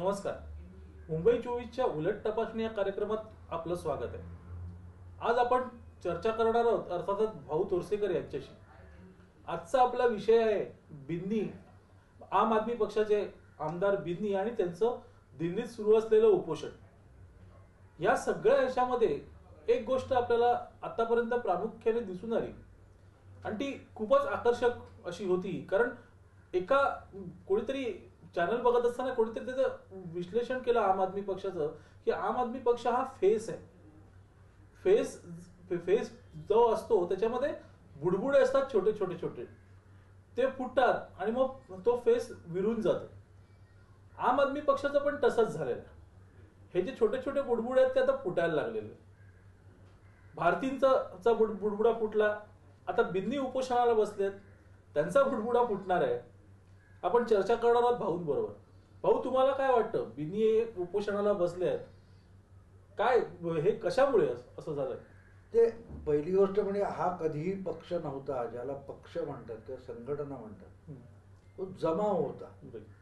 नमस्कार. मुंबई 24च्या उलट तपासणी या कार्यक्रमात आपलं स्वागत आहे. आज आपण चर्चा करणार आहोत अर्थातच भाऊ तोरसेकर यांच्याशी. आजचा आपला विषय आहे बिन्नी, आम आदमी पक्षाचे आमदार बिन्नी आणि त्यांचं दिल्लीत सुरू असलेलं उपोषण. या सगळ्या यशामध्ये एक गोष्ट आपल्याला आतापर्यंत प्रामुख्याने दिसून आली आणि ती खूपच आकर्षक अशी होती. कारण एका कोणीतरी चॅनल बघत असताना कोणीतरी त्याचं विश्लेषण केलं आम आदमी पक्षाचं, की आम आदमी पक्ष हा फेस आहे. फेस जो असतो त्याच्यामध्ये बुडबुडे असतात छोटे छोटे छोटे, ते फुटतात आणि मग तो फेस विरून जातो. आम आदमी पक्षाचं पण तसंच झालेलं. हे जे छोटे छोटे बुडबुडे आहेत ते आता फुटायला लागलेले. भारतींचा बुडबुडा फुटला, आता बिन्नी उपोषणाला बसलेत, त्यांचा बुडबुडा फुटणार आहे. आपण चर्चा करणार आहोत भाऊंबरोबर. भाऊ, तुम्हाला काय वाटतं, बिन्नी उपोषणाला बसले आहेत, काय हे कशामुळे असं झालं? ते पहिली गोष्ट म्हणजे हा कधीही पक्ष नव्हता ज्याला पक्ष म्हणतात किंवा संघटना म्हणतात. तो जमाव होता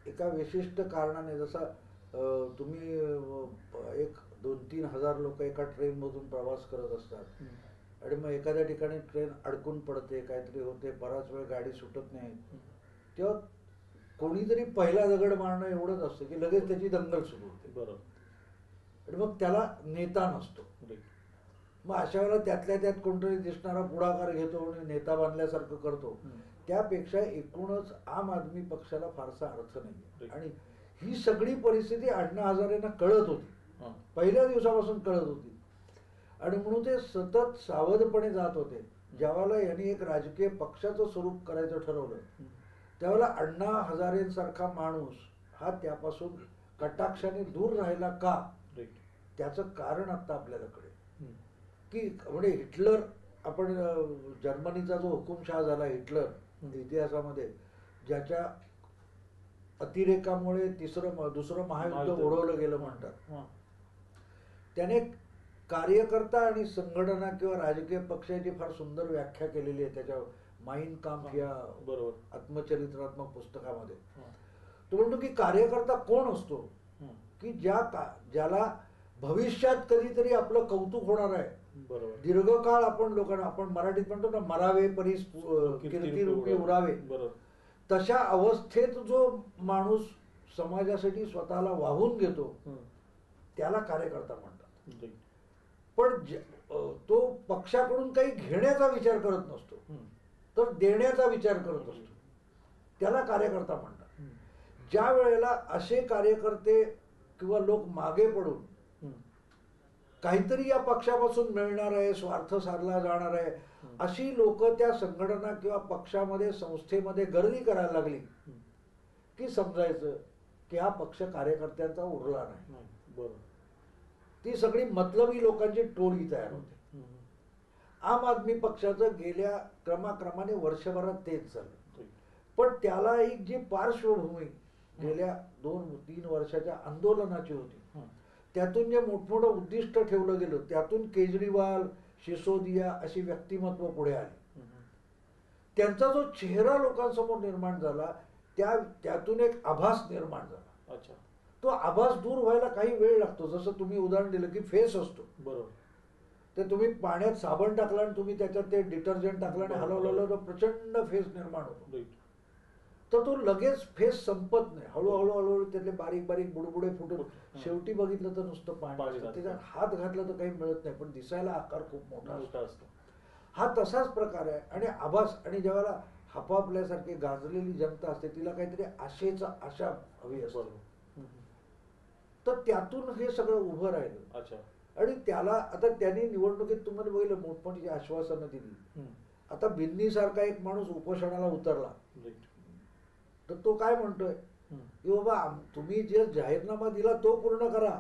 एका विशिष्ट कारणाने. जसा तुम्ही एक 2-3 हजार लोक एका ट्रेनमधून प्रवास करत असतात आणि मग एखाद्या ठिकाणी ट्रेन अडकून पडते, काहीतरी होते, बराच वेळ गाडी सुटत नाही, तेव्हा कोणीतरी पहिला दगड मारणं एवढंच असतं की लगेच त्याची दंगल सुरू होते. बरोबर. आणि मग त्याला नेता नसतो. मग अशा वेळेला त्यातल्या त्यात कोणतरी दिसणारा पुढाकार घेतो आणि नेता बांधल्यासारखं करतो. त्यापेक्षा एकूणच आम आदमी पक्षाला फारसा अर्थ नाही. आणि ही सगळी परिस्थिती अण्णा हजारेंना कळत होती, पहिल्या दिवसापासून कळत होती. आणि म्हणून ते सतत सावधपणे जात होते. ज्यावेळेला यांनी एक राजकीय पक्षाचं स्वरूप करायचं ठरवलं त्यावेळेला अण्णा हजारेंसारखा माणूस हा त्यापासून कटाक्षाने दूर राहिला का, त्याचं कारण आता आपल्याला कळेल. की म्हणजे हिटलर, आपण जर्मनीचा जो हुकुमशहा झाला हिटलर इतिहासामध्ये, ज्याच्या अतिरेकामुळे दुसरं महायुद्ध ओढवलं गेलं म्हणतात, त्याने कार्यकर्ता आणि संघटना किंवा राजकीय पक्षाची फार सुंदर व्याख्या केलेली आहे त्याच्या माइन काम्फ या आत्मचरित्रात्मक पुस्तकामध्ये. तो म्हणतो की कार्यकर्ता कोण असतो, की ज्याला भविष्यात कधीतरी आपलं कौतुक होणार आहे, दीर्घकाळ आपण मराठीत म्हणतो ना, मरावे परी कीर्तिरूपी उरावे, तशा अवस्थेत जो माणूस समाजासाठी स्वतःला वाहून घेतो त्याला कार्यकर्ता म्हणतात. पण तो पक्षाकडून काही घेण्याचा विचार करत नसतो, तर देण्याचा विचार करत असतो, त्याला कार्यकर्ता म्हणतात. ज्या वेळेला असे कार्यकर्ते किंवा लोक मागे पडून काहीतरी या पक्षापासून मिळणार आहे, स्वार्थ साधला जाणार आहे, अशी लोक त्या संघटना किंवा पक्षामध्ये संस्थेमध्ये गर्दी करायला लागली की समजायचं की हा पक्ष कार्यकर्त्यांचा उरला नाही. बरोबर. ती सगळी मतलबी लोकांची टोळी तयार होते. आम आदमी पक्षाचं गेल्या क्रमाक्रमाने वर्षभरात तेच झालं. पण त्याला एक जी पार्श्वभूमी गेल्या 2-3 वर्षाच्या आंदोलनाची होती, त्यातून जे मोठमोठं उद्दिष्ट ठेवलं गेलं, त्यातून केजरीवाल, सिसोदिया अशी व्यक्तिमत्व पुढे आली. त्यांचा जो चेहरा लोकांसमोर निर्माण झाला त्यातून एक आभास निर्माण झाला. तो आभास दूर व्हायला काही वेळ लागतो. जसं तुम्ही उदाहरण दिलं की फेस असतो, बरोबर, ते तुम्ही पाण्यात साबण टाकला आणि तुम्ही त्याच्यात ते डिटर्जंट टाकलं आणि हलवलं तर प्रचंड फेस निर्माण होतो. तर तो लगेच फेस संपत नाही, हळूहळू हळूहळू त्यातले बारीक बारीक बुडबुडे फुटून शेवटी बघितलं तर नुसतं पाणी, त्याच्यात हात घातला तर काही मिळत नाही, पण दिसायला आकार खूप मोठा असतो. हा तसाच प्रकार आहे. आणि आभास, आणि ज्यावेळेला हपापल्यासारखी गाजलेली जनता असते तिला काहीतरी आशा हवी असते, तर त्यातून हे सगळं उभं राहिलं. आणि त्याला आता त्यांनी निवडणुकीत तुम्हाला बघितलं मोठमोठी आश्वासनं दिली. आता बिन्नी सारखा एक माणूस उपोषणाला उतरला तर तो काय म्हणतोय की बाबा तुम्ही जे जाहीरनामा दिला तो पूर्ण करा.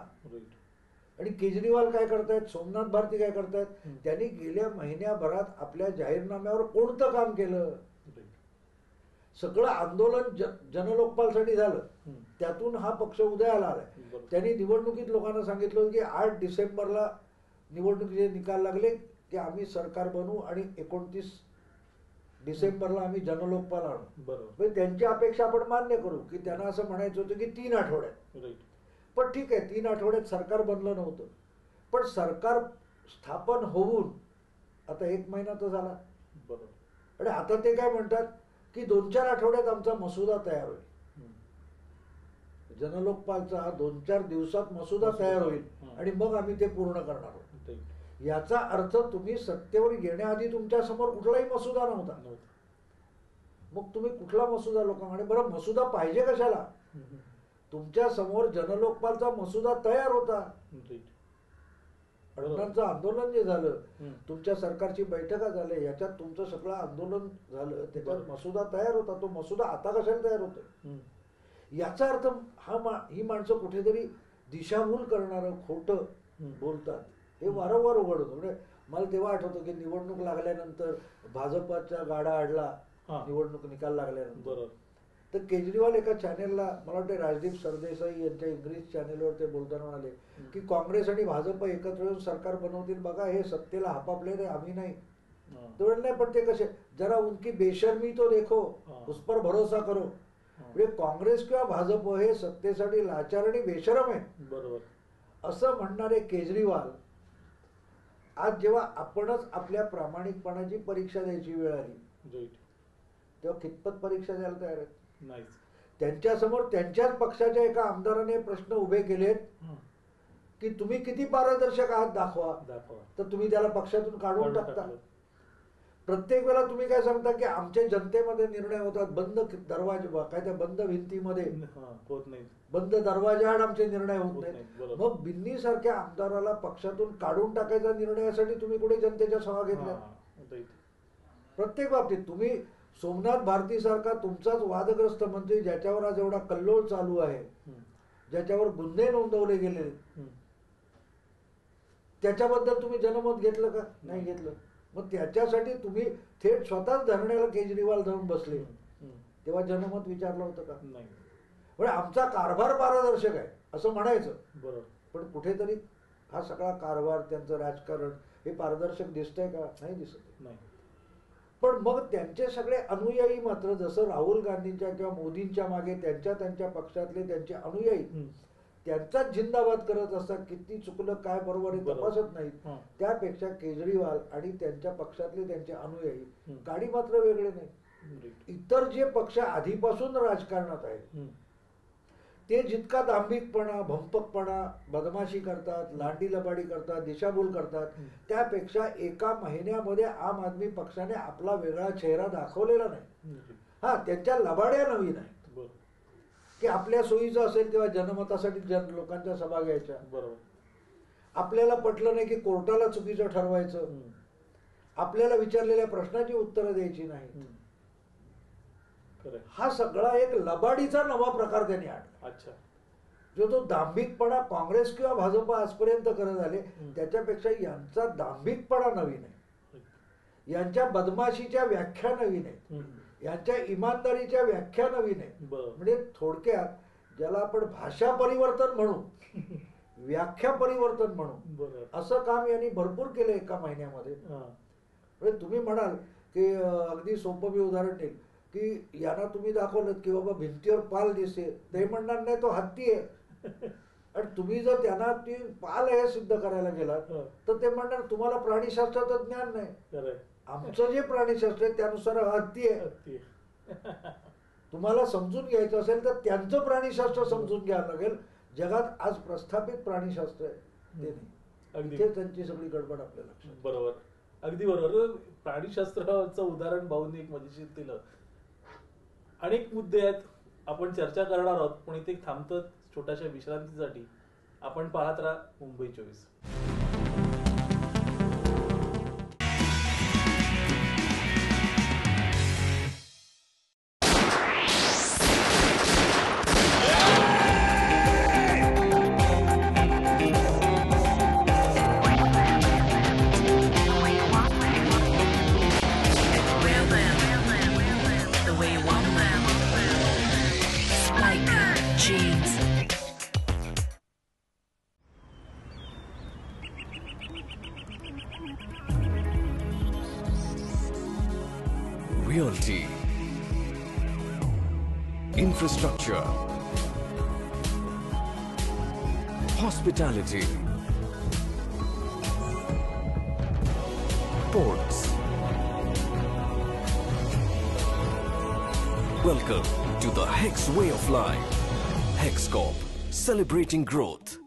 आणि केजरीवाल काय करतायत, सोमनाथ भारती काय करतायत, त्यांनी गेल्या महिन्याभरात आपल्या जाहीरनाम्यावर कोणतं काम केलं? सगळं आंदोलन जनलोकपालसाठी झालं, त्यातून हा पक्ष उदयाला आलाय. त्यांनी निवडणुकीत लोकांना सांगितलं की 8 डिसेंबरला निवडणुकीचे निकाल लागले की आम्ही सरकार बनवू आणि 29 डिसेंबरला आम्ही जनलोकपाल आणू. बरोबर. त्यांची अपेक्षा आपण मान्य करू की त्यांना असं म्हणायचं होतं की 3 आठवड्यात. पण ठीक आहे, 3 आठवड्यात सरकार बनलं नव्हतं, पण सरकार स्थापन होऊन आता 1 महिना तर झाला. बरोबर. आणि आता ते काय म्हणतात की 2-4 आठवड्यात आमचा मसुदा तयार होईल. जनलोकपालचा 2-4 दिवसात मसुदा तयार होईल आणि मग आम्ही ते पूर्ण करणार आहोत. याचा अर्थ तुम्ही सत्तेवर येण्याआधी तुमच्या समोर कुठलाही मसुदा नव्हता. मग तुम्ही कुठला मसुदा लोकांकडे, बरं मसुदा पाहिजे कशाला? तुमच्या समोर जनलोकपालचा मसुदा तयार होता. अण्णांचं आंदोलन जे झालं, तुमच्या सरकारची बैठका झाल्या, याच्यात तुमचं सगळं आंदोलन झालं, त्याच्यात मसुदा तयार होता. तो मसुदा आता कशाला तयार होतोय? याचा अर्थ ही माणसं कुठेतरी दिशाभूल करणारं खोटं बोलतात, हे वारंवार उघड होतं. म्हणजे मला तेव्हा आठवतं की निवडणूक लागल्यानंतर भाजपचा गाडा अडला, निवडणूक निकाल लागल्यानंतर. तर केजरीवाल एका चॅनेलला, मला वाटतं राजदीप सरदेसाई यांच्या इंग्लिश चॅनेलवर ते बोलताना म्हणाले की काँग्रेस आणि भाजप एकत्र येऊन सरकार बनवतील, बघा हे सत्तेला हापापले रे, आम्ही नाही. तेवढं नाही, पण ते कसे, जरा उनकी बेशर्मी तो देखो, उस पर भरोसा करो. म्हणजे काँग्रेस किंवा भाजप हे सत्तेसाठी लाचार आणि बेशरम आहे. बरोबर असं म्हणणारे केजरीवाल आज जेव्हा आपणच आपल्या प्रामाणिकपणाची परीक्षा द्यायची वेळ आली, तेव्हा कितपत परीक्षा द्यायला तयार आहेत? नाहीच. त्यांच्यासमोर त्यांच्याच पक्षाच्या एका आमदाराने प्रश्न उभे केलेत की तुम्ही किती पारदर्शक आहात दाखवा. तर तुम्ही त्याला पक्षातून काढून टाकता. प्रत्येक वेळा तुम्ही काय सांगता की आमच्या जनतेमध्ये निर्णय होतात बंद दरवाजे, काय त्या बंद भिंतीमध्ये होत नाही, बंद दरवाजाआड आमचे निर्णय होत नाहीत. मग बिन्नी सारख्या आमदाराला पक्षातून काढून टाकायचा निर्णयासाठी तुम्ही कुठे जनतेच्या सभा घेतल्या? प्रत्येक बाबतीत तुम्ही सोमनाथ भारती सारखा तुमचाच वादग्रस्त मंत्री, ज्याच्यावर आज एवढा कल्लोळ चालू आहे, ज्याच्यावर गुन्हे नोंदवले गेले, त्याच्याबद्दल तुम्ही जनमत घेतलं का? नाही घेतलं. मग त्याच्यासाठी तुम्ही थेट स्वतःच धरण्याला केजरीवाल जाऊन बसले, तेव्हा जनमत विचारलं होतं का? नाही. म्हणजे आमचा कारभार पारदर्शक आहे असं म्हणायचं, बरोबर, पण कुठेतरी हा सगळा कारभार, त्यांचं राजकारण हे पारदर्शक दिसतंय का? नाही दिसत. नाही. पण मग त्यांचे सगळे अनुयायी मात्र, जसं राहुल गांधींच्या किंवा मोदींच्या मागे त्यांच्या पक्षातले त्यांचे अनुयायी त्यांचाच जिंदाबाद करत असतात. किती चुकलं, काय बरोबर आहे तपासत नाहीत. त्यापेक्षा केजरीवाल आणि त्यांच्या पक्षातले त्यांचे अनुयायी गाडी मात्र वेगळे नाही. इतर जे पक्ष आधीपासून राजकारणात आहेत ते जितका दांभिकपणा, भंपकपणा, बदमाशी करतात, लांडी लबाडी करतात, दिशाभूल करतात, त्यापेक्षा एका महिन्यामध्ये आम आदमी पक्षाने आपला वेगळा चेहरा दाखवलेला नाही. हा, त्यांच्या लबाड्या नवीन आहेत की आपल्या सोयीचं असेल तेव्हा जनमतासाठी लोकांच्या सभा घ्यायच्या. बरोबर. आपल्याला पटलं नाही की कोर्टाला चुकीचं ठरवायचं, आपल्याला विचारलेल्या प्रश्नाची उत्तरं द्यायची नाही. हा सगळा एक लबाडीचा नवा प्रकार त्यांनी आणला. अच्छा. जो तो दांभिकपणा काँग्रेस किंवा भाजप आजपर्यंत करत आले, त्याच्यापेक्षा यांचा दांभिकपणा नवीन आहे, यांच्या बदमाशीच्या व्याख्या नवीन आहेत, यांच्या इमानदारीच्या व्याख्या नवीन आहे. म्हणजे थोडक्यात ज्याला आपण भाषा परिवर्तन म्हणू, व्याख्या परिवर्तन म्हणू, असं काम यांनी भरपूर केलं एका महिन्यामध्ये. म्हणजे तुम्ही म्हणाल की अगदी सोपं मी उदाहरण देईल की यांना तुम्ही दाखवलं की बाबा भिंतीवर पाल दिसते, ते म्हणणार नाही तो हत्ती आहे. आणि तुम्ही जर त्यांना ती पाल हे सिद्ध करायला गेलात तर ते म्हणणार तुम्हाला प्राणीशास्त्राचं ज्ञान नाही, आमचं जे प्राणीशास्त्र आहे त्यानुसार हत्ती आहे. तुम्हाला समजून घ्यायचं असेल तर त्यांचं प्राणीशास्त्र समजून घ्यावं लागेल. जगात आज प्रस्थापित प्राणीशास्त्र आहे ते नाही, ते त्यांची सगळी गडबड आपल्याला लक्षात. बरोबर, अगदी बरोबर. प्राणीशास्त्राचं उदाहरण भाऊंनी एक मजेशीर दिलं. अनेक मुद्दे आहेत, आपण चर्चा करणार आहोत, पण इथे थांबतो छोट्याशा विश्रांतीसाठी. आपण पाहत राहा Mumbai 24. Realty, infrastructure, hospitality, ports. Welcome to the Hex way of life. Hex Corp, celebrating growth.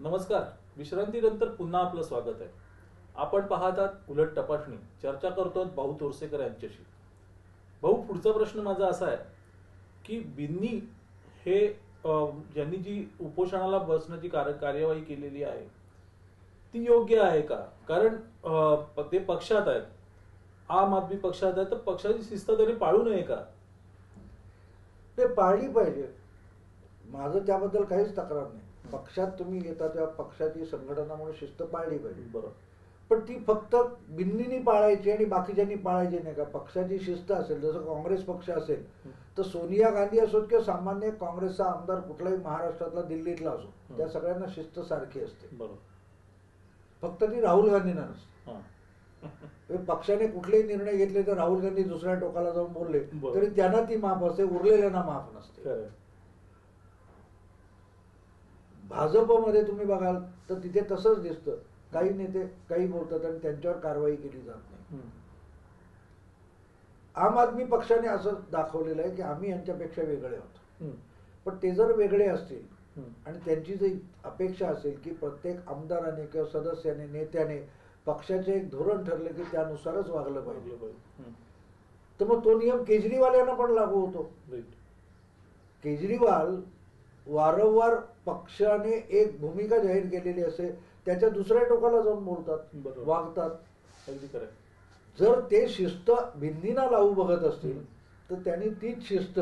नमस्कार. विश्रांतीनंतर पुन्हा आपलं स्वागत आहे. आपण पाहतात उलट तपासणी. चर्चा करतो भाऊ तोरसेकर यांच्याशी. भाऊ, पुढचा प्रश्न माझा असा आहे की बिन्नी हे ज्यांनी जी उपोषणाला बसण्याची कार्यवाही केलेली आहे ती योग्य आहे का? कारण ते पक्षात आहेत, आम आदमी पक्षात आहे, तर पक्षाची शिस्त तरी पाळू नये का? ते पाळली पाहिजे. माझं त्याबद्दल काहीच तक्रार नाही. पक्षात तुम्ही येता तेव्हा पक्षाची संघटना म्हणून शिस्त पाळली पाहिजे. बरोबर. पण ती फक्त बिन्नीनी पाळायची आणि बाकीच्यांनी पाळायची नाही का? पक्षाची शिस्त असेल, जसं काँग्रेस पक्ष असेल तर सोनिया गांधी असोत किंवा सामान्य काँग्रेसचा आमदार कुठलाही महाराष्ट्रातला, दिल्लीतला असो, त्या सगळ्यांना शिस्त सारखी असते. बरोबर. फक्त ती राहुल गांधींना नसते. पक्षाने कुठलेही निर्णय घेतले तर राहुल गांधी दुसऱ्या टोकाला जाऊन बोलले तरी त्यांना ती माफ असते, उरलेल्यांना माफ नसते. भाजपमध्ये तुम्ही बघाल तर तिथे तसंच दिसतं. काही नेते काही बोलतात आणि त्यांच्यावर कारवाई केली जात नाही. आम आदमी पक्षाने असं दाखवलेलं आहे की आम्ही यांच्यापेक्षा वेगळे आहोत. पण ते जर वेगळे असतील आणि त्यांची जी अपेक्षा असेल की प्रत्येक आमदाराने किंवा सदस्याने, नेत्याने पक्षाचे एक धोरण ठरले की त्यानुसारच वागलं पाहिजे, तर मग तो नियम केजरीवाल यांना पण लागू होतो. केजरीवाल वारंवार पक्षाने एक भूमिका जाहीर केलेली असेल त्याच्या दुसऱ्या टोकाला जाऊन बोलतात, वागतात. जर ते शिस्त बिन्नीना लावू बघत असतील तर त्यांनी तीच शिस्त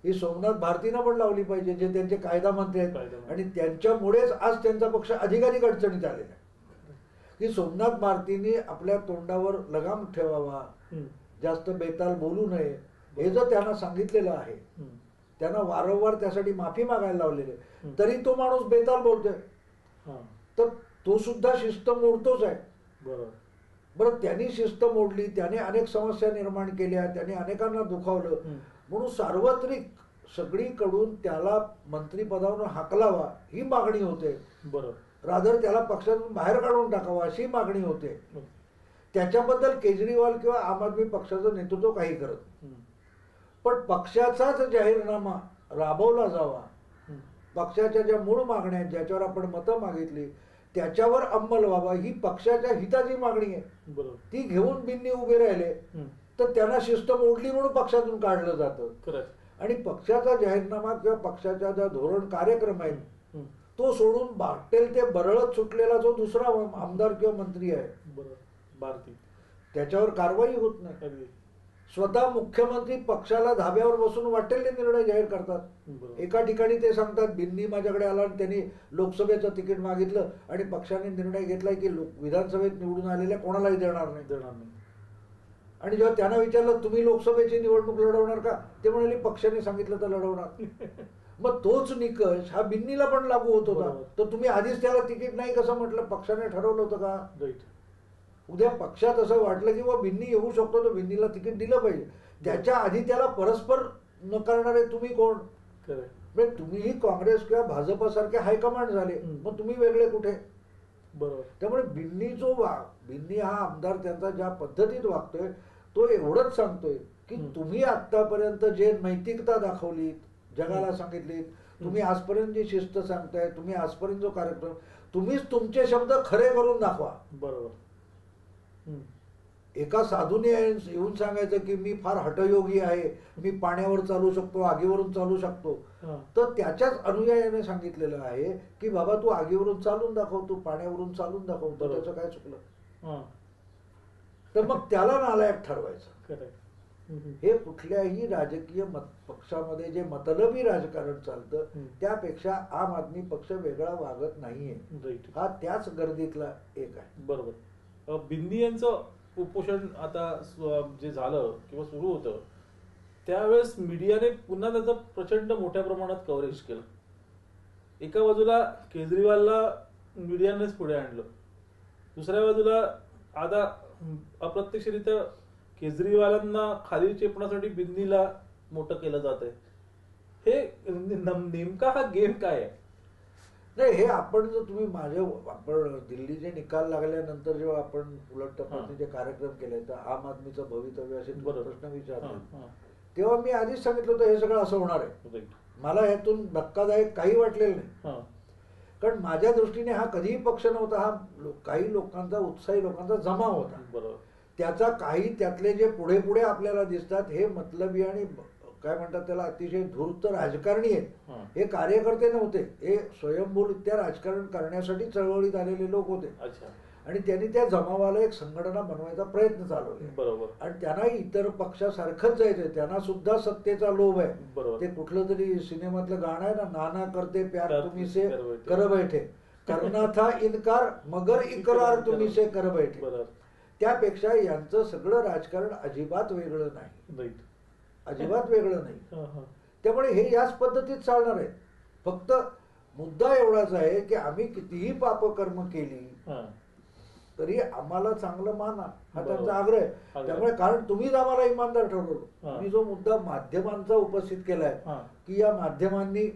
ही सोमनाथ भारतीनं पण लावली पाहिजे, जे त्यांचे कायदा मंत्री आहेत. आणि त्यांच्यामुळेच आज त्यांचा पक्ष अधिकाधिक अडचणीत आलेला आहे. की सोमनाथ भारतींनी आपल्या तोंडावर लगाम ठेवावा, जास्त बेताल बोलू नये, हे जर त्यांना सांगितलेलं आहे, त्यांना वारंवार त्यासाठी माफी मागायला लावलेली, तरी तो माणूस बेताल बोलतोय, तर तो सुद्धा शिस्त मोडतोच आहे. बरं, त्यांनी शिस्त मोडली, त्याने अनेक समस्या निर्माण केल्या, त्याने अनेकांना दुखावलं, म्हणून सार्वत्रिक सगळीकडून त्याला मंत्रिपदावरून हाकलावा ही मागणी होते. रादर त्याला पक्षातून बाहेर काढून टाकावा अशी मागणी होते. त्याच्याबद्दल केजरीवाल किंवा आम आदमी पक्षाचं नेतृत्व काही करत नाही. पण पक्षाचाच जाहीरनामा राबवला जावा, पक्षाच्या ज्या मूळ मागण्या आहेत, ज्याच्यावर आपण मतं मागितली त्याच्यावर अंमल व्हावा, ही पक्षाच्या हिताची मागणी आहे. ती घेऊन बिन्नी उभे राहिले तर त्यांना शिस्त मोडली म्हणून पक्षातून काढलं जातं. आणि पक्षाचा जाहीरनामा किंवा पक्षाच्या ज्या धोरण कार्यक्रम आहेत तो सोडून वाटेल ते बरळत सुटलेला जो दुसरा आमदार किंवा मंत्री आहे भारती, त्याच्यावर कारवाई होत नाही. स्वतः मुख्यमंत्री पक्षाला धाब्यावर बसून वाटेल ते निर्णय जाहीर करतात. एका ठिकाणी ते सांगतात बिन्नी माझ्याकडे आला आणि त्यांनी लोकसभेचं तिकीट मागितलं आणि पक्षाने निर्णय घेतलाय की विधानसभेत निवडून आलेल्या कोणालाही देणार नाही. आणि जेव्हा त्यांना विचारलं तुम्ही लोकसभेची निवडणूक लढवणार का, ते म्हणाले पक्षाने सांगितलं तर लढवणार. मग तोच निकष हा बिन्नीला पण लागू होत होता. तर तुम्ही आधीच त्याला तिकीट नाही कसं म्हटलं? पक्षाने ठरवलं होतं का? उद्या पक्षात असं वाटलं की बा बिन्नी येऊ शकतो तर बिन्नीला तिकीट दिलं पाहिजे. त्याच्या आधी त्याला परस्पर न करणारे तुम्ही कोण? म्हणजे तुम्हीही काँग्रेस किंवा भाजपसारखे हायकमांड झाले, मग तुम्ही वेगळे कुठे? त्यामुळे बिन्नी हा आमदार त्यांचा ज्या पद्धतीत वागतोय तो एवढंच सांगतोय की तुम्ही आतापर्यंत जे नैतिकता दाखवली, जगाला सांगितली, तुम्ही आजपर्यंत जी शिस्त सांगताय, तुम्ही आजपर्यंत जो कार्यक्रम, तुम्हीच तुमचे शब्द खरे करून दाखवा. एका साधूने येऊन सांगायचं की मी फार हठयोगी आहे, मी पाण्यावर चालू शकतो, आगीवरून चालू शकतो, तर त्याच्याच अनुयायाने सांगितलेलं आहे की बाबा तू आगीवरून चालून दाखव, तू पाण्यावरून चालून दाखव, तर त्याचं काय चुकलं? तर मग त्याला नालायक ठरवायचं. हे कुठल्याही राजकीय पक्षामध्ये जे मतलबी राजकारण चालतं त्यापेक्षा आम आदमी पक्ष वेगळा वागत नाहीये. हा त्याच गर्दीतला एक आहे. बरोबर. बिन्नी यांचं उपोषण आता जे झालं किंवा सुरू होतं त्यावेळेस मीडियाने पुन्हा त्याचं प्रचंड मोठ्या प्रमाणात कव्हरेज केलं. एका बाजूला केजरीवालला मीडियानेच पुढे आणलं, दुसऱ्या बाजूला आता अप्रत्यक्षरित्या केजरीवालांना खाली चेपण्यासाठी बिन्नीला मोठं केलं जात आहे. हे नेमका हा गेम काय आहे? नाही, हे आपण जर तुम्ही आपण दिल्लीचे निकाल लागल्यानंतर जेव्हा आपण उलट तपासणीचे कार्यक्रम केले तर आम आदमीचं भवितव्य असे प्रश्न विचारले, तेव्हा मी आधीच सांगितलं होतं हे सगळं असं होणार आहे. मला यातून धक्कादायक काही वाटलेलं नाही, कारण माझ्या दृष्टीने हा कधीही पक्ष नव्हता. हा काही लोकांचा, उत्साही लोकांचा जमाव होता. बरोबर. त्याचा काही त्यातले जे पुढे पुढे आपल्याला दिसतात हे मतलबी आणि काय म्हणतात त्याला अतिशय धूर्त राजकारणी आहेत. हे कार्यकर्ते नव्हते, हे स्वयंभूरित्या राजकारण करण्यासाठी चळवळीत आलेले लोक होते. आणि त्यांनी त्या जमावाला एक संघटना बनवायचा प्रयत्न चालवले. बरोबर. आणि त्यांना इतर पक्षासारखंच जायचंय, त्यांना सुद्धा सत्तेचा लोभ आहे. ते कुठलं तरी सिनेमातलं गाणं आहे ना, नाना करते प्यार तुम्ही से कर बैठे, करना था इनकार मगर इकरार तुम्ही से कर बैठे. त्यापेक्षा यांचं सगळं राजकारण अजिबात वेगळं नाही, अजिबात वेगळं नाही. त्यामुळे हे याच पद्धतीत चालणार आहे. फक्त मुद्दा एवढाच आहे की आम्ही कितीही पापकर्म केली तरी आम्हाला चांगलं माना, हा त्यांचा आग्रह आहे. त्यामुळे कारण तुम्हीच आम्हाला इमानदार ठरवलं. मी जो मुद्दा माध्यमांचा उपस्थित केलाय की या माध्यमांनी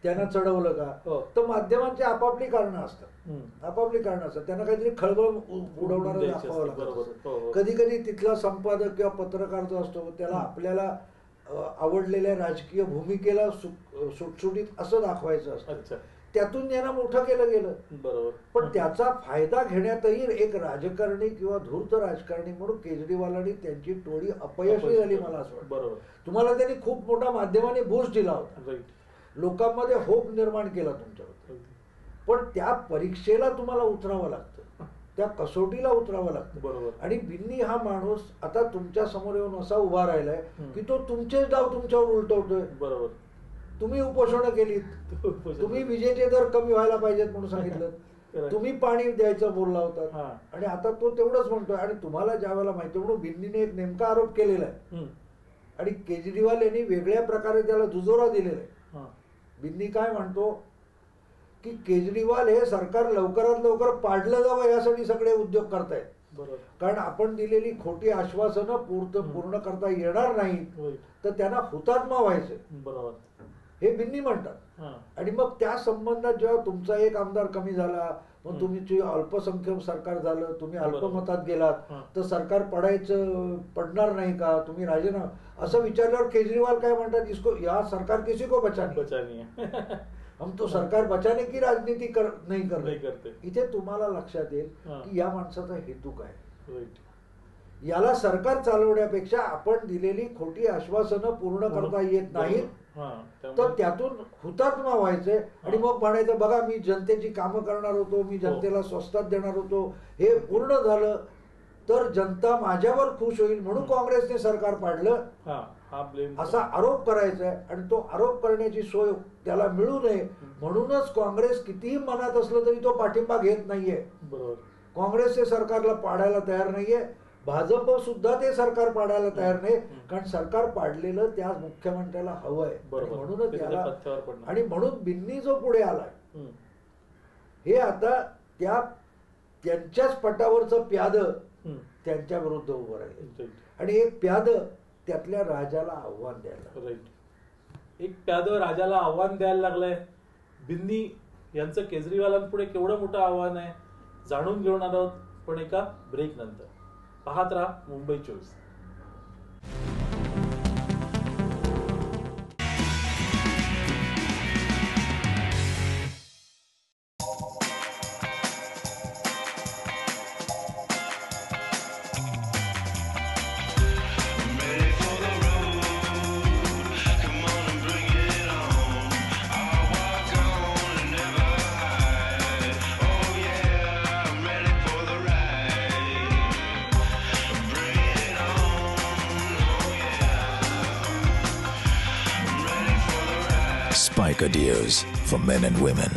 त्यांना चढवलं का, तर माध्यमांची आपापली कारणं असतात, आपापली कारणं असतात. त्यांना काहीतरी खळबळ उडवणारं दाखवावं लागतं. कधी कधी तिथला संपादक किंवा पत्रकार जो असतो त्याला आपल्याला आवडलेल्या राजकीय भूमिकेला सुटसुटीत असं दाखवायचं असतं. त्यातून यांना मोठं केलं गेलं. बरोबर. पण त्याचा फायदा घेण्यातही एक राजकारणी किंवा धूर्त राजकारणी म्हणून केजरीवालांनी त्यांची टोळी अपयशी झाली मला असं वाटतं. बरोबर. तुम्हाला त्यांनी खूप मोठा माध्यमाने बूस्ट दिला होता, लोकांमध्ये होप निर्माण केला तुमच्याबद्दल, पण त्या परीक्षेला तुम्हाला उतरावं लागतं, त्या कसोटीला उतरावं लागतं. बरोबर. आणि बिन्नी हा माणूस आता तुमच्या समोर येऊन असा उभा राहिलाय की तो तुमचेच डाव तुमच्यावर उलटवतोय. बरोबर. तुम्ही उपोषण केलीत, तुम्ही विजेचे दर कमी व्हायला पाहिजेत म्हणून सांगितलं, तुम्ही पाणी द्यायचं बोलला होता, आणि आता तो तेवढंच म्हणतोय. आणि तुम्हाला ज्या वेळेला माहिती म्हणून बिन्नीने एक नेमका आरोप केलेला आहे आणि केजरीवाल यांनी वेगळ्या प्रकारे त्याला दुजोरा दिलेला आहे. बिन्नी काय म्हणतो की केजरीवाल हे सरकार लवकरात लवकर पाडलं जावं यासाठी सगळे उद्योग करतायत, कारण आपण दिलेली खोटी आश्वासनं पूर्ण करता येणार नाहीत तर त्यांना हुतात्मा व्हायचंय. बरोबर. हे बिन्नी म्हणतात. आणि मग त्या संबंधात जेव्हा तुमचा एक आमदार कमी झाला, मग तुमची अल्पसंख्याक सरकार झालं, तुम्ही अल्पमतात गेलात, तर सरकार पडणार नाही का, तुम्ही राजीनामा असं विचारल्यावर केजरीवाल काय म्हणतात, इसको या सरकार किसी को बचानी हम तो सरकार बचाने की राजनीति नहीं करते. इथे तुम्हाला लक्षात येईल की या माणसाचा हेतू काय. याला सरकार चालवण्यापेक्षा आपण दिलेली खोटी आश्वासनं पूर्ण करता येत नाहीत तर त्यातून हुतात्मा व्हायचंय. आणि मग म्हणायचं बघा मी जनतेची कामं करणार होतो, मी जनतेला स्वस्तात देणार होतो, हे पूर्ण झालं तर जनता माझ्यावर खुश होईल म्हणून काँग्रेसने सरकार पाडलं, असा आरोप करायचा आहे. आणि तो आरोप करण्याची सोय त्याला मिळू नये म्हणूनच काँग्रेस कितीही मनात असलं तरी तो पाठिंबा घेत नाहीये. काँग्रेस ते सरकारला पाडायला तयार नाहीये, भाजप सुद्धा ते सरकार पाडायला तयार नाही, कारण सरकार पाडलेलं त्या मुख्यमंत्र्याला हवंय. म्हणूनच त्याला, आणि म्हणून बिन्नी जो पुढे आलाय हे आता त्यांच्याच पटावरचं प्याद त्यांच्या विरुद्ध उभं राहिलं. आणि एक प्याद त्यातल्या राजाला आव्हान द्यायला, एक प्याद राजाला आव्हान द्यायला लागलंय. बिन्नी यांचं केजरीवालांपुढे केवढं मोठं आव्हान आहे जाणून घेऊन आहोत, पण एका ब्रेक नंतर. पाहत राहा Mumbai 24. Spiker Deers for men and women.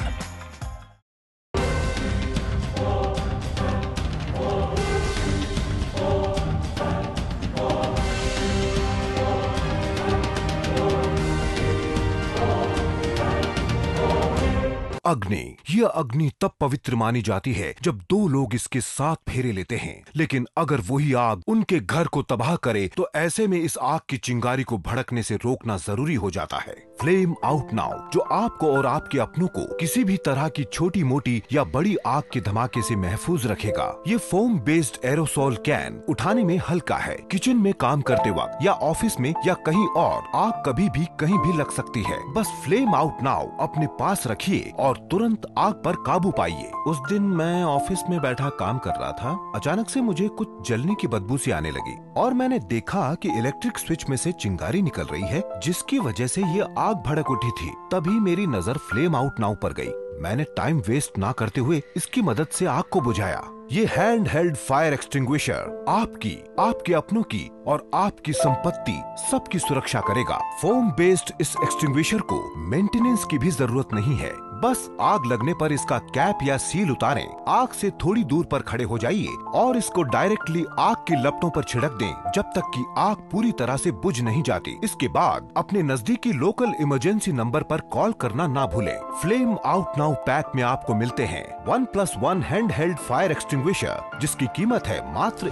अग्नि। यह अग्नि तब पवित्र मानी जाती है जब दो लोग इसके साथ फेरे लेते हैं, लेकिन अगर वही आग उनके घर को तबाह करे तो ऐसे में इस आग की चिंगारी को भड़कने से रोकना जरूरी हो जाता है। फ्लेम आउट नाउ, जो आपको और आपके अपनों को किसी भी तरह की छोटी मोटी या बड़ी आग के धमाके से महफूज रखेगा। ये फोम बेस्ड एरोसोल कैन उठाने में हल्का है। किचन में काम करते वक्त या ऑफिस में या कहीं और आग कभी भी कहीं भी लग सकती है। बस फ्लेम आउट नाउ अपने पास रखिए और तुरंत आग पर काबू पाइए। उस दिन मैं ऑफिस में बैठा काम कर रहा था, अचानक से मुझे कुछ जलने की बदबू सी आने लगी और मैंने देखा कि इलेक्ट्रिक स्विच में से चिंगारी निकल रही है, जिसकी वजह से ये आग भड़क उठी थी। तभी मेरी नजर फ्लेम आउट नाउ पर गई। मैंने टाइम वेस्ट ना करते हुए इसकी मदद से आग को बुझाया। ये हैंड हेल्ड फायर एक्सटिंग्विशर आपकी, आपके अपनों की और आपकी संपत्ति सबकी सुरक्षा करेगा। फोम बेस्ड इस एक्सटिंग्विशर को मेंटेनेंस की भी जरूरत नहीं है। बस आग लगने पर इसका कैप या सील उतारें, आग से थोड़ी दूर पर खड़े हो जाइए और इसको डायरेक्टली आग की लपटों पर छिड़क दें जब तक कि आग पूरी तरह से बुझ नहीं जाती। इसके बाद अपने नजदीकी लोकल इमरजेंसी नंबर पर कॉल करना ना भूलें। फ्लेम आउट नाउ पैक में आपको मिलते हैं 1+1 हैंड हेल्ड फायर एक्सटिंग्विशर, जिसकी कीमत है मात्र।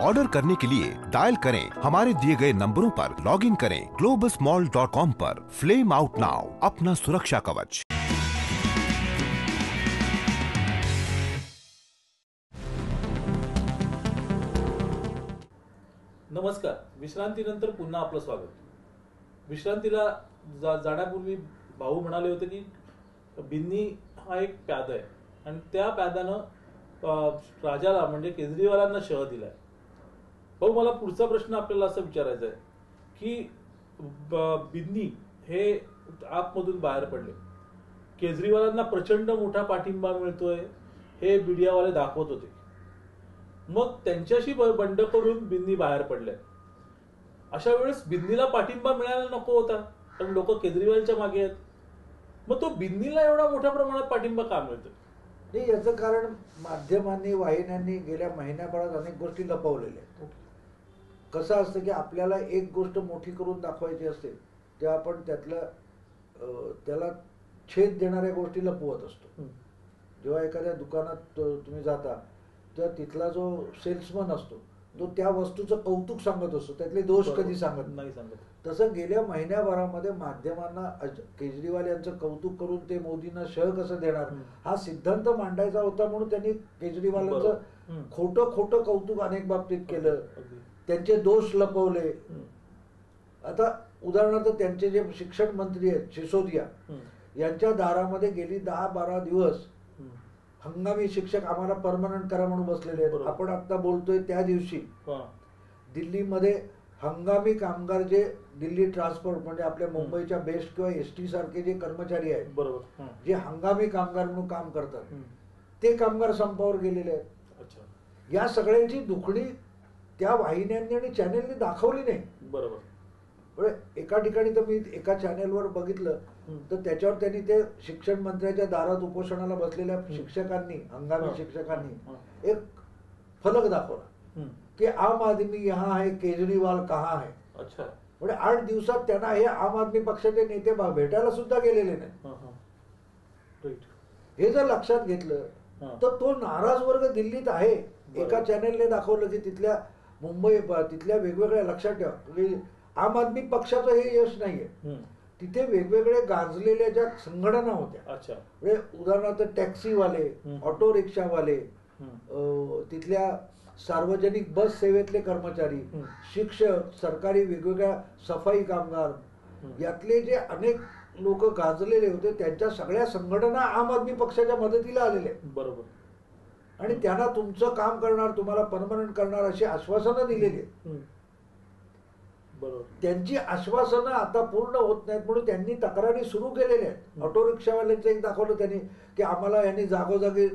ऑर्डर करने के लिए डायल करें हमारे दिए गए नंबरों पर, लॉगिन करें globusmall.com पर। फ्लेम आउट नाउ, अपना सुरक्षा कवच। नमस्कार, विश्रांतीनंतर पुन्हा आपलं स्वागत। विश्रांतीला जाण्यापूर्वी भाऊ म्हणाले होते की बिन्नी हा एक प्यादा आहे आणि त्या प्यादानं राजाला म्हणजे केजरीवालांना शह दिलाय। भाऊ, मला पुढचा प्रश्न आपल्याला असं विचारायचा आहे की बिन्नी हे आतमधून बाहेर पडले, केजरीवालांना प्रचंड मोठा पाठिंबा मिळतोय हे मीडियावाले दाखवत होते, मग त्यांच्याशी बंड करून बिन्नी बाहेर पडले। अशा वेळेस बिन्नीला पाठिंबा मिळायला नको होता, कारण लोक केजरीवालच्या मागे आहेत, मग तो बिन्नीला एवढा मोठ्या प्रमाणात पाठिंबा का मिळतो? नाही, याचं कारण माध्यमांनी, वाहिन्यांनी गेल्या महिन्याभरात अनेक गोष्टी लपवलेल्या आहेत। कसं असतं की आपल्याला एक गोष्ट मोठी करून दाखवायची असते तेव्हा आपण त्याला छेद देणाऱ्या गोष्टी लपवत असतो। जेव्हा एखाद्या दुकानात तुम्ही जाता तेव्हा तिथला जो सेल्समन असतो तो त्या वस्तूचं कौतुक सांगत असतो, त्यातले दोष कधी सांगत नाही। तसं गेल्या महिन्याभरामध्ये माध्यमांना केजरीवाल यांचं कौतुक करून ते मोदींना शह कसं देणार हा सिद्धांत मांडायचा होता, म्हणून त्यांनी केजरीवालांचं खोटं कौतुक अनेक बाबतीत केलं, त्यांचे दोष लपवले। आता उदाहरणार्थ त्यांचे जे शिक्षण मंत्री आहेत सिसोदिया, यांच्या दारामध्ये गेली 10-12 दिवस हंगामी शिक्षक आम्हाला परमनंट करा म्हणून बसलेले आहेत। आपण आता बोलतोय त्या दिवशी दिल्लीमध्ये हंगामी कामगार जे दिल्ली ट्रान्सपोर्ट म्हणजे आपल्या मुंबईच्या बेस्ट किंवा एसटी सारखे जे कर्मचारी आहेत, बरोबर, जे हंगामी कामगार म्हणून काम करतात, ते कामगार संपावर गेलेले आहेत। या सगळ्यांची दुखणी त्या वाहिन्यांनी आणि चॅनेलनी दाखवली नाही, बरोबर। एका ठिकाणी तर मी एका चॅनेलवर बघितलं तर त्याच्यावर त्यांनी ते शिक्षण मंत्र्याच्या दारात उपोषणाला बसलेल्या शिक्षकांनी, हंगामी शिक्षकांनी एक फलक दाखवला की आम आदमी यहाँ है, केजरीवाल कहाँ है। अच्छा, म्हणजे 8 दिवसात त्यांना हे आम आदमी पक्षाचे नेते भेटायला सुद्धा गेलेले नाही। हे जर लक्षात घेतलं तर तो नाराज वर्ग दिल्लीत आहे। एका चॅनेलने दाखवलं की तिथल्या तिथल्या वेगवेगळ्या, लक्षात ठेवा, आम आदमी पक्षाचं हे यश नाहीये, तिथे वेगवेगळे गाजलेल्या ज्या संघटना होत्या, म्हणजे उदाहरणार्थ टॅक्सीवाले, ऑटो रिक्षावाले, तिथल्या सार्वजनिक बस सेवेतले कर्मचारी, शिक्षक, सरकारी वेगवेगळ्या सफाई कामगार, यातले जे अनेक लोक गाजलेले होते त्यांच्या सगळ्या संघटना आम आदमी पक्षाच्या मदतीला आलेले, बरोबर, आणि त्यांना तुमचं काम करणार, तुम्हाला परमनंट करणार अशी आश्वासनं दिलेली आहेत। त्यांची आश्वासनं आता पूर्ण होत नाहीत म्हणून त्यांनी तक्रारी सुरू केलेल्या आहेत। ऑटो रिक्षावाल्यांचं एक दाखवलं त्यांनी की आम्हाला यांनी जागोजागी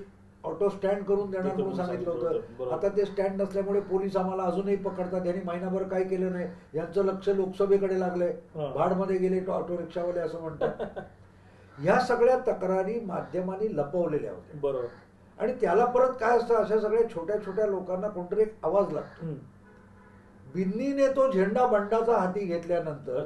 ऑटो स्टँड करून देणार म्हणून सांगितलं होतं, आता ते स्टँड नसल्यामुळे पोलीस आम्हाला अजूनही पकडतात, यांनी महिनाभर काय केलं नाही, यांचं लक्ष लोकसभेकडे लागलंय, भाडमध्ये गेले ऑटो रिक्षावाले असं म्हणतात। ह्या सगळ्या तक्रारी माध्यमांनी लपवलेल्या होत्या, बरोबर, आणि त्याला परत काय असतं, अशा सगळ्या छोट्या छोट्या लोकांना कोणतरी एक आवाज लागतो। बिन्नीने तो झेंडा बंडाचा हाती घेतल्यानंतर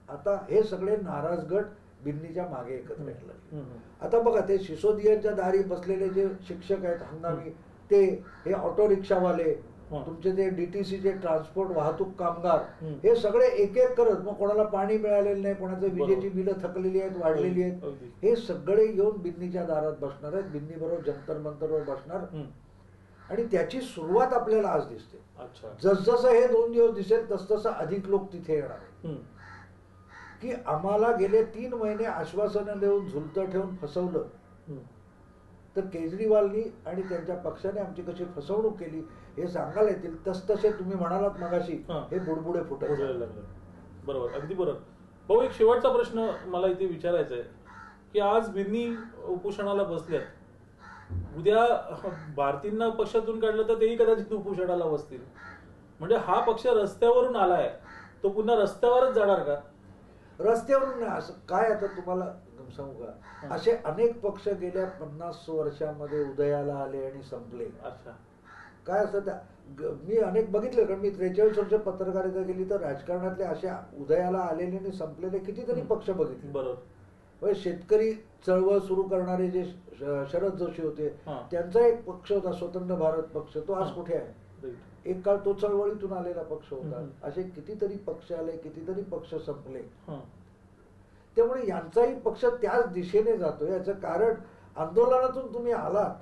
आता हे सगळे नाराज गट बिन्नीच्या मागे एकत्र यायला लागली. आता बघा ते सिसोदियांच्या दारी बसलेले जे शिक्षक आहेत हंगामी, ते हे ऑटो रिक्षावाले, तुमचे ते DTCचे ट्रान्सपोर्ट वाहतूक कामगार, हे सगळे एक एक करत, मग कोणाला पाणी मिळालेलं नाही, कोणाचं विजेची बिलं थकलेली आहेत, वाढलेली आहेत, हे सगळे येऊन बिन्नीच्या दारात बसणार आहेत, बिन्नी बरोबर जंतर मंतरवर बसणार. आणि त्याची सुरुवात आपल्याला आज दिसते. जसजसं हे 2 दिवस दिसेल तसतसं अधिक लोक तिथे येणार, की आम्हाला गेले 3 महिने आश्वासनं देऊन झुलतं ठेवून फसवलं, तर केजरीवालनी आणि त्यांच्या पक्षाने आमची कशी फसवणूक केली हे सांगायला येतील. तसतसे तुम्ही म्हणालात मगाशी, हे बुडबुडे फुटायला लागले. बरोबर, अगदी बरोबर. भाऊ, एक शेवटचा प्रश्न मला इथे विचारायचा आहे की आज बिन्नी उपोषणाला बसल्यात, उद्या भारतींना पक्षातून काढलं तर तेही कदाचित उपोषणाला बसतील. म्हणजे हा पक्ष रस्त्यावरून आलाय, तो पुन्हा रस्त्यावरच जाणार का? रस्त्यावरून नाही असं काय. आता तुम्हाला सांगू का, असे अनेक पक्ष गेल्या 50 वर्षामध्ये उदयाला आले आणि संपले. अच्छा, काय असतं त्या, मी अनेक बघितलं, कारण मी 43 वर्ष पत्रकारिता केली, तर राजकारणातले अशा उदयाला आलेले आणि संपलेले कितीतरी पक्ष बघितले. बरोबर. शेतकरी चळवळ सुरू करणारे जे शरद जोशी होते, त्यांचा एक पक्ष होता स्वतंत्र भारत पक्ष, तो आज कुठे आहे? एक काळ तो चळवळीतून आलेला पक्ष होता. असे कितीतरी पक्ष आले, कितीतरी पक्ष संपले. त्यामुळे यांचाही पक्ष त्याच दिशेने जातो. याचं कारण आंदोलनातून तुम्ही आलात,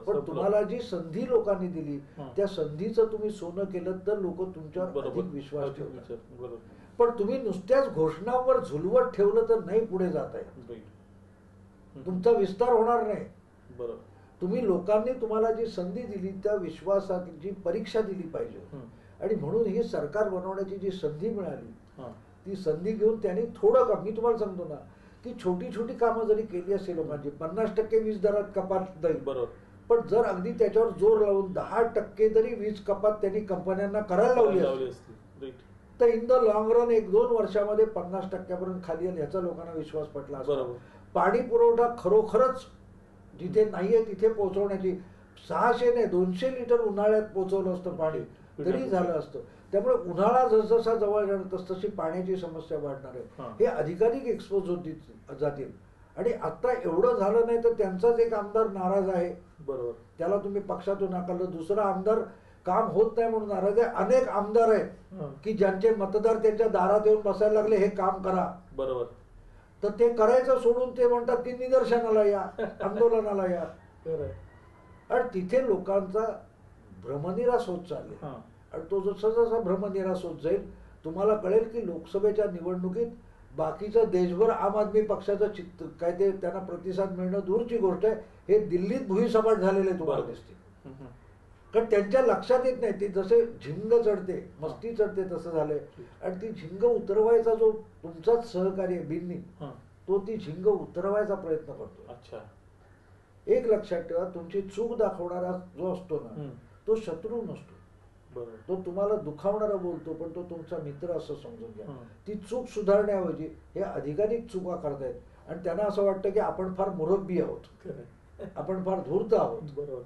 पण तुम्हाला जी संधी लोकांनी दिली, त्या संधीचं तुम्ही सोनं केलं तर लोक तुमच्यावर अधिक विश्वास ठेवतात. पण तुम्ही नुसत्याच घोषणांवर झुलवत ठेवलं तर नाही पुढे जात आहे, तुमचा विस्तार होणार नाही. बरोबर. तुम्ही लोकांनी तुम्हाला जी संधी दिली त्या विश्वासाची परीक्षा दिली पाहिजे. आणि म्हणून ही सरकार बनवण्याची जी संधी मिळाली, ती संधी घेऊन त्यांनी थोडं काम, मी तुम्हाला सांगतो ना की छोटी छोटी कामं जरी केली असेल लोकांची, 50% वीज दरात कपात जाईल, बरोबर, पण जर अगदी त्याच्यावर जोर लावून 10% जरी वीज कपात त्यांनी कंपन्यांना करायला लावली असती, तर इन द लॉंग रन 1-2 वर्षामध्ये 50% खाली येईल, याचा लोकांना विश्वास पटला असता. पाणी पुरवठा खरोखरच जिथे नाहीये तिथे पोहोचवण्याची 600 नाही 200 लिटर उन्हाळ्यात पोहोचवलं असतं पाणी तरी झालं असतं. त्यामुळे उन्हाळा जसजसा जवळ जाणार तसतशी पाण्याची समस्या वाढणार आहे. हे अधिकाधिक एक्सपोज होत जातील. आणि आता एवढं झालं नाही तर त्यांचाच एक आमदार नाराज आहे, बरोबर, त्याला तुम्ही पक्षातून नाकारलं. दुसरा आमदार काम होत नाही म्हणून नाराज आहे. अनेक आमदार आहेत की ज्यांचे मतदार त्यांच्या दारात येऊन बसायला लागले, हे काम करा, बरोबर, तर ते करायचं सोडून ते म्हणतात की निदर्शनाला या, आंदोलनाला या. आणि तिथे लोकांचा भ्रमनिरास होत चालले. आणि तो जसा जसा भ्रमनिरास होत जाईल तुम्हाला कळेल की लोकसभेच्या निवडणुकीत बाकीचं देशभर आम आदमी पक्षाचं चित्त काय ते त्यांना प्रतिसाद मिळणं दूरची गोष्ट आहे, हे दिल्लीत भुईसपाट झालेले तुम्हाला दिसते. कारण त्यांच्या लक्षात येत नाही, ते जसे झिंग चढते, मस्ती चढते तसं झालंय. आणि ती झिंग उतरवायचा जो तुमचाच सहकारी बिन्नी, तो ती झिंग उतरवायचा प्रयत्न करतो. अच्छा, एक लक्षात ठेवा, तुमची चूक दाखवणारा जो असतो ना तो शत्रू नसतो, तो तुम्हाला दुखावणारा बोलतो पण तो तुमचा मित्र असं समजून घ्या. ती चूक सुधारण्याऐवजी हे अधिकाधिक चुका करतायत आणि त्यांना असं वाटतं की आपण फार मुरब्बी आहोत, आपण फार धूर्त आहोत, बरोबर.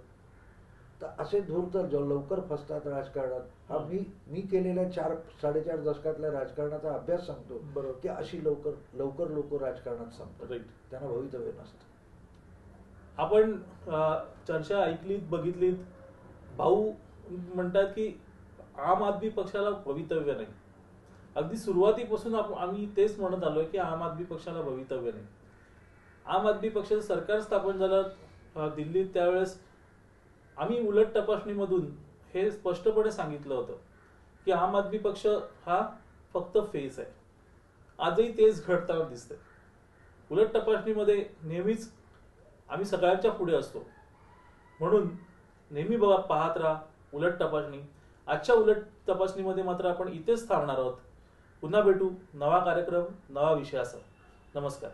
तर असे धूर्त लवकर फसतात राजकारणात. हा मी केलेल्या 4-4.5 दशकातल्या राजकारणाचा अभ्यास सांगतो, बरोबर, की अशी लवकर लोक राजकारणात संपतात, त्यांना भवितव्य नसतं. आपण चर्चा ऐकलीत, बघितलीत. भाऊ म्हणतात की आम आदमी पक्षाला भवितव्य नाही. अगदी सुरुवातीपासून आम्ही तेच म्हणत आलोय की आम आदमी पक्षाला भवितव्य नाही. आम आदमी पक्षाचं सरकार स्थापन झालं दिल्लीत, त्यावेळेस आम्ही उलट तपासणीमधून हे स्पष्टपणे सांगितलं होतं की आम आदमी पक्ष हा फक्त फेस आहे. आजही तेच घडताना दिसतंय. उलट तपासणीमध्ये नेहमीच आम्ही सगळ्यांच्या पुढे असतो, म्हणून नेहमी पाहत राहा उलट तपासणी. आजच्या उलट तपासणीमध्ये मात्र आपण इथेच थांबणार आहोत. पुन्हा भेटू नवा कार्यक्रम, नवा विषयासह. नमस्कार.